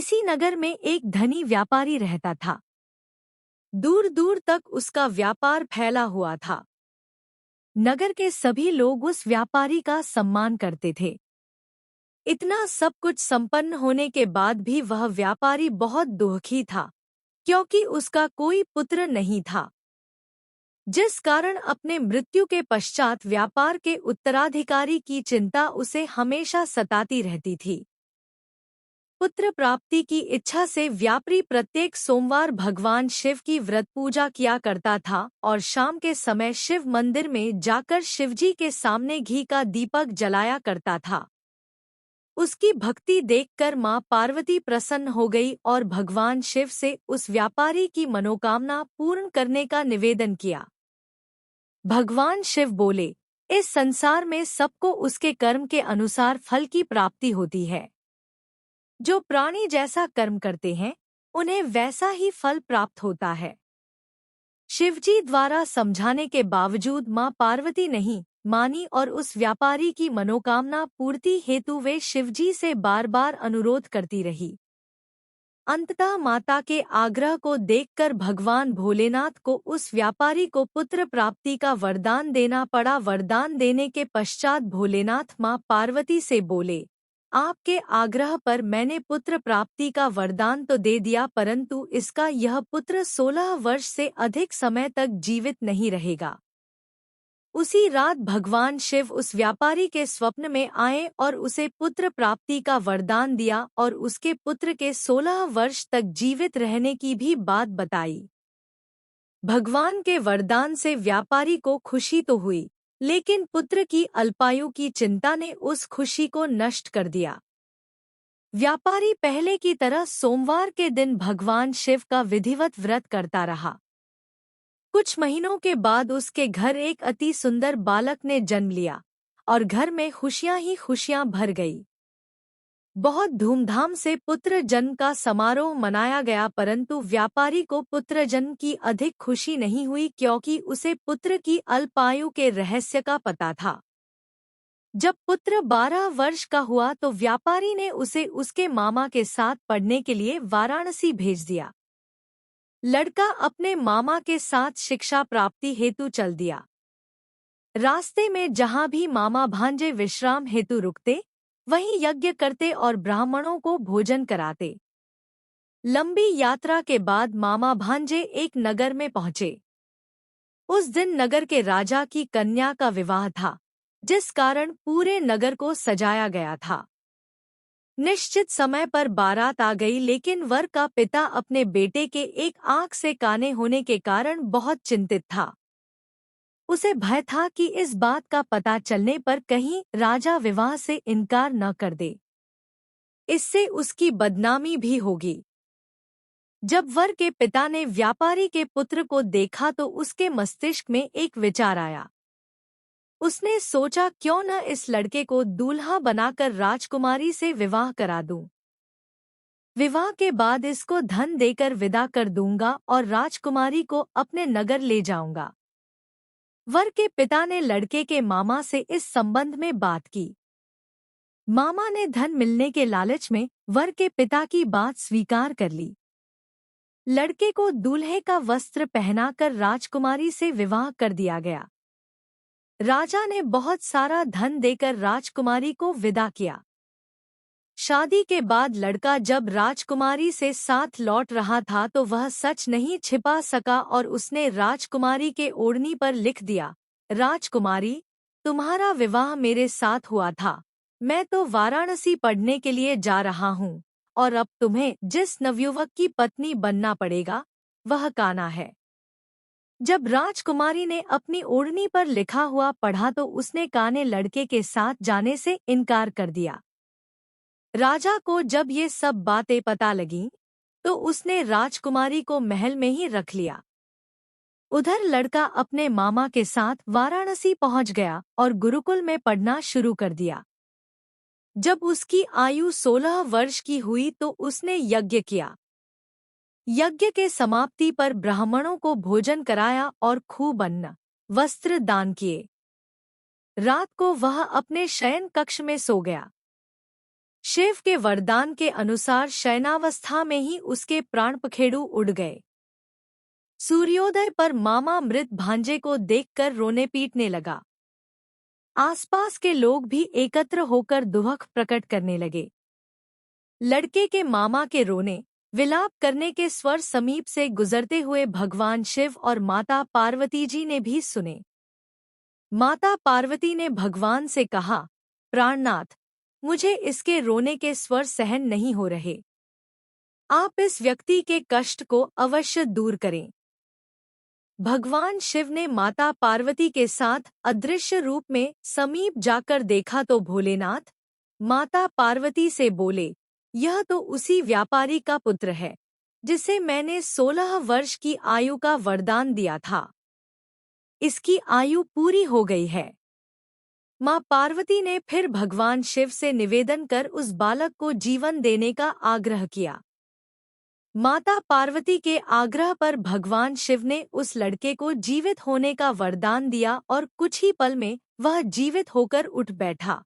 किसी नगर में एक धनी व्यापारी रहता था। दूर दूर तक उसका व्यापार फैला हुआ था। नगर के सभी लोग उस व्यापारी का सम्मान करते थे। इतना सब कुछ संपन्न होने के बाद भी वह व्यापारी बहुत दुखी था, क्योंकि उसका कोई पुत्र नहीं था, जिस कारण अपने मृत्यु के पश्चात व्यापार के उत्तराधिकारी की चिंता उसे हमेशा सताती रहती थी। पुत्र प्राप्ति की इच्छा से व्यापारी प्रत्येक सोमवार भगवान शिव की व्रत पूजा किया करता था और शाम के समय शिव मंदिर में जाकर शिवजी के सामने घी का दीपक जलाया करता था। उसकी भक्ति देखकर मां पार्वती प्रसन्न हो गई और भगवान शिव से उस व्यापारी की मनोकामना पूर्ण करने का निवेदन किया। भगवान शिव बोले, इस संसार में सबको उसके कर्म के अनुसार फल की प्राप्ति होती है। जो प्राणी जैसा कर्म करते हैं उन्हें वैसा ही फल प्राप्त होता है। शिवजी द्वारा समझाने के बावजूद मां पार्वती नहीं मानी और उस व्यापारी की मनोकामना पूर्ति हेतु वे शिवजी से बार बार अनुरोध करती रही। अंततः माता के आग्रह को देखकर भगवान भोलेनाथ को उस व्यापारी को पुत्र प्राप्ति का वरदान देना पड़ा। वरदान देने के पश्चात भोलेनाथ मां पार्वती से बोले, आपके आग्रह पर मैंने पुत्र प्राप्ति का वरदान तो दे दिया, परंतु इसका यह पुत्र 16 वर्ष से अधिक समय तक जीवित नहीं रहेगा। उसी रात भगवान शिव उस व्यापारी के स्वप्न में आए और उसे पुत्र प्राप्ति का वरदान दिया और उसके पुत्र के 16 वर्ष तक जीवित रहने की भी बात बताई। भगवान के वरदान से व्यापारी को खुशी तो हुई, लेकिन पुत्र की अल्पायु की चिंता ने उस खुशी को नष्ट कर दिया। व्यापारी पहले की तरह सोमवार के दिन भगवान शिव का विधिवत व्रत करता रहा। कुछ महीनों के बाद उसके घर एक अति सुंदर बालक ने जन्म लिया और घर में खुशियां ही खुशियां भर गई। बहुत धूमधाम से पुत्र जन्म का समारोह मनाया गया, परंतु व्यापारी को पुत्र जन्म की अधिक खुशी नहीं हुई, क्योंकि उसे पुत्र की अल्पायु के रहस्य का पता था। जब पुत्र 12 वर्ष का हुआ तो व्यापारी ने उसे उसके मामा के साथ पढ़ने के लिए वाराणसी भेज दिया। लड़का अपने मामा के साथ शिक्षा प्राप्ति हेतु चल दिया। रास्ते में जहां भी मामा भांजे विश्राम हेतु रुकते, वहीं यज्ञ करते और ब्राह्मणों को भोजन कराते। लंबी यात्रा के बाद मामा भांजे एक नगर में पहुंचे। उस दिन नगर के राजा की कन्या का विवाह था, जिस कारण पूरे नगर को सजाया गया था। निश्चित समय पर बारात आ गई, लेकिन वर का पिता अपने बेटे के एक आंख से काने होने के कारण बहुत चिंतित था। उसे भय था कि इस बात का पता चलने पर कहीं राजा विवाह से इनकार न कर दे, इससे उसकी बदनामी भी होगी। जब वर के पिता ने व्यापारी के पुत्र को देखा तो उसके मस्तिष्क में एक विचार आया। उसने सोचा, क्यों न इस लड़के को दूल्हा बनाकर राजकुमारी से विवाह करा दूं। विवाह के बाद इसको धन देकर विदा कर दूंगा और राजकुमारी को अपने नगर ले जाऊंगा। वर के पिता ने लड़के के मामा से इस संबंध में बात की। मामा ने धन मिलने के लालच में वर के पिता की बात स्वीकार कर ली। लड़के को दूल्हे का वस्त्र पहनाकर राजकुमारी से विवाह कर दिया गया। राजा ने बहुत सारा धन देकर राजकुमारी को विदा किया। शादी के बाद लड़का जब राजकुमारी से साथ लौट रहा था तो वह सच नहीं छिपा सका और उसने राजकुमारी के ओढ़नी पर लिख दिया, राजकुमारी, तुम्हारा विवाह मेरे साथ हुआ था। मैं तो वाराणसी पढ़ने के लिए जा रहा हूँ और अब तुम्हें जिस नवयुवक की पत्नी बनना पड़ेगा वह कान्हा है। जब राजकुमारी ने अपनी ओढ़नी पर लिखा हुआ पढ़ा तो उसने काने लड़के के साथ जाने से इनकार कर दिया। राजा को जब ये सब बातें पता लगीं, तो उसने राजकुमारी को महल में ही रख लिया। उधर लड़का अपने मामा के साथ वाराणसी पहुंच गया और गुरुकुल में पढ़ना शुरू कर दिया। जब उसकी आयु 16 वर्ष की हुई तो उसने यज्ञ किया। यज्ञ के समाप्ति पर ब्राह्मणों को भोजन कराया और खूब अन्न वस्त्र दान किए। रात को वह अपने शयन कक्ष में सो गया। शिव के वरदान के अनुसार शयनावस्था में ही उसके प्राण पखेरु उड़ गए। सूर्योदय पर मामा मृत भांजे को देखकर रोने पीटने लगा। आसपास के लोग भी एकत्र होकर दुख प्रकट करने लगे। लड़के के मामा के रोने विलाप करने के स्वर समीप से गुजरते हुए भगवान शिव और माता पार्वती जी ने भी सुने। माता पार्वती ने भगवान से कहा, प्राणनाथ, मुझे इसके रोने के स्वर सहन नहीं हो रहे। आप इस व्यक्ति के कष्ट को अवश्य दूर करें। भगवान शिव ने माता पार्वती के साथ अदृश्य रूप में समीप जाकर देखा तो भोलेनाथ माता पार्वती से बोले, यह तो उसी व्यापारी का पुत्र है जिसे मैंने 16 वर्ष की आयु का वरदान दिया था। इसकी आयु पूरी हो गई है। मां पार्वती ने फिर भगवान शिव से निवेदन कर उस बालक को जीवन देने का आग्रह किया। माता पार्वती के आग्रह पर भगवान शिव ने उस लड़के को जीवित होने का वरदान दिया और कुछ ही पल में वह जीवित होकर उठ बैठा।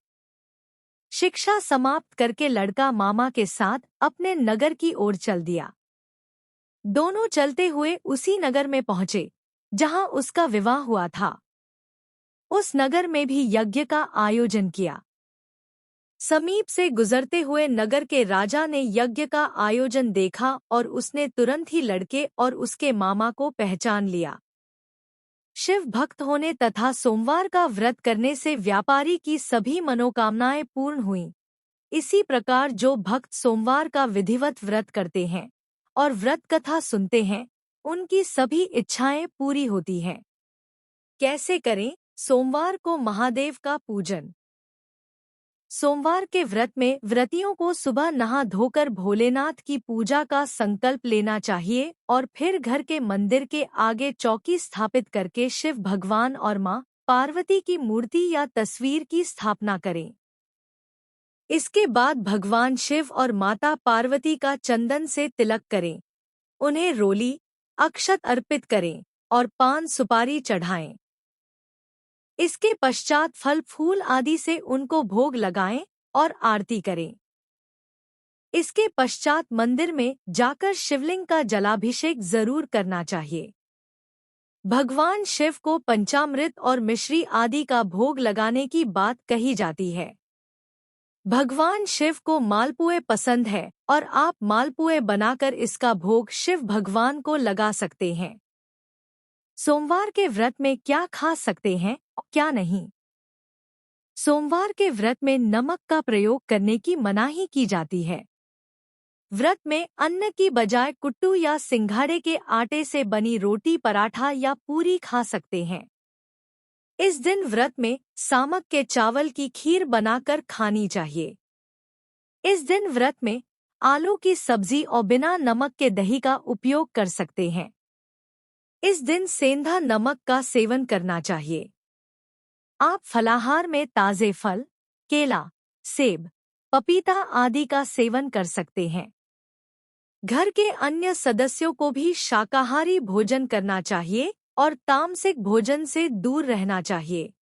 शिक्षा समाप्त करके लड़का मामा के साथ अपने नगर की ओर चल दिया। दोनों चलते हुए उसी नगर में पहुंचे जहां उसका विवाह हुआ था। उस नगर में भी यज्ञ का आयोजन किया। समीप से गुजरते हुए नगर के राजा ने यज्ञ का आयोजन देखा और उसने तुरंत ही लड़के और उसके मामा को पहचान लिया। शिव भक्त होने तथा सोमवार का व्रत करने से व्यापारी की सभी मनोकामनाएं पूर्ण हुईं। इसी प्रकार जो भक्त सोमवार का विधिवत व्रत करते हैं और व्रत कथा सुनते हैं, उनकी सभी इच्छाएं पूरी होती हैं। कैसे करें सोमवार को महादेव का पूजन? सोमवार के व्रत में व्रतियों को सुबह नहा धोकर भोलेनाथ की पूजा का संकल्प लेना चाहिए और फिर घर के मंदिर के आगे चौकी स्थापित करके शिव भगवान और मां पार्वती की मूर्ति या तस्वीर की स्थापना करें। इसके बाद भगवान शिव और माता पार्वती का चंदन से तिलक करें, उन्हें रोली, अक्षत अर्पित करें और पान सुपारी चढ़ाएं। इसके पश्चात फल फूल आदि से उनको भोग लगाएं और आरती करें। इसके पश्चात मंदिर में जाकर शिवलिंग का जलाभिषेक जरूर करना चाहिए। भगवान शिव को पंचामृत और मिश्री आदि का भोग लगाने की बात कही जाती है। भगवान शिव को मालपुए पसंद है और आप मालपुए बनाकर इसका भोग शिव भगवान को लगा सकते हैं। सोमवार के व्रत में क्या खा सकते हैं और क्या नहीं? सोमवार के व्रत में नमक का प्रयोग करने की मनाही की जाती है। व्रत में अन्न की बजाय कुट्टू या सिंघाड़े के आटे से बनी रोटी, पराठा या पूरी खा सकते हैं। इस दिन व्रत में सामक के चावल की खीर बनाकर खानी चाहिए। इस दिन व्रत में आलू की सब्जी और बिना नमक के दही का उपयोग कर सकते हैं। इस दिन सेंधा नमक का सेवन करना चाहिए। आप फलाहार में ताजे फल, केला, सेब, पपीता आदि का सेवन कर सकते हैं। घर के अन्य सदस्यों को भी शाकाहारी भोजन करना चाहिए और तामसिक भोजन से दूर रहना चाहिए।